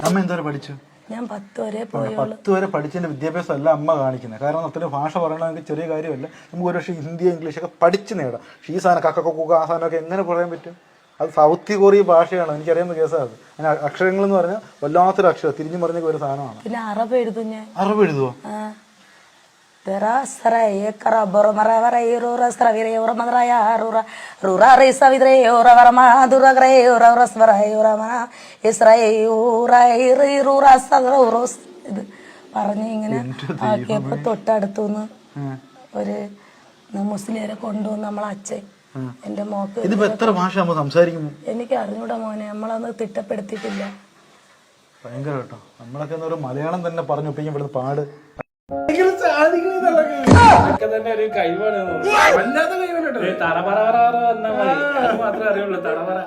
അമ്മ എന്തോരം പഠിച്ചു? ഞാൻ 10 വരെ പോയുള്ളൂ. 10 വരെ പഠിച്ചതിന്റെ വിദ്യാഭ്യാസം അല്ല അമ്മ കാണിക്കുന്നത്. കാരണം അത്രയും ഭാഷ പറയണമെങ്കിൽ ചെറിയ കാര്യമല്ല. നമുക്ക് ഒരു പക്ഷേ ഹിന്ദി ഇംഗ്ലീഷൊക്കെ പഠിച്ച് നേടാം. പക്ഷേ ഈ സാധനം കക്കക്കൊക്കെ ആ സാധനമൊക്കെ എങ്ങനെ പറയാൻ പറ്റും? അത് സൗത്ത് കൊറിയ ഭാഷയാണ്, എനിക്കറിയാവുന്ന കേസാണ് അത്. അതിന് അക്ഷരങ്ങൾ എന്ന് പറഞ്ഞാൽ വല്ലാത്തൊരു അക്ഷരം, തിരിഞ്ഞു പറഞ്ഞ ഒരു സാധനമാണ്. പിന്നെ അറബ് എഴുതും ഞാൻ. അറബ് എഴുതുവോ? ഇത് പറഞ്ഞ് ഇങ്ങനെ ആക്കിയപ്പോ തൊട്ടടുത്തുനിന്ന് ഒരു മുസ്ലിരെ കൊണ്ടുവന്ന് നമ്മളെ അച്ഛൻ എന്റെ മോക്ക്. ഇതിപ്പോ എത്ര ഭാഷ സംസാരിക്കുന്നു? എനിക്ക് അറിഞ്ഞൂടാ മോനെ, നമ്മളത് തിട്ടപ്പെടുത്തിയിട്ടില്ല. ഭയങ്കര കേട്ടോ. നമ്മളൊക്കെ ഒരു മലയാളം തന്നെ പറഞ്ഞു ഒപ്പിക്കാൻ ഇവിടുന്ന് പാട്. തന്നെ ഒരു കഴിവാണ്. വല്ലാത്ത കഴിവാണ്. തറപറ വന്നാൽ മതി, അത് മാത്രമേ അറിയുള്ളൂ. തറപറ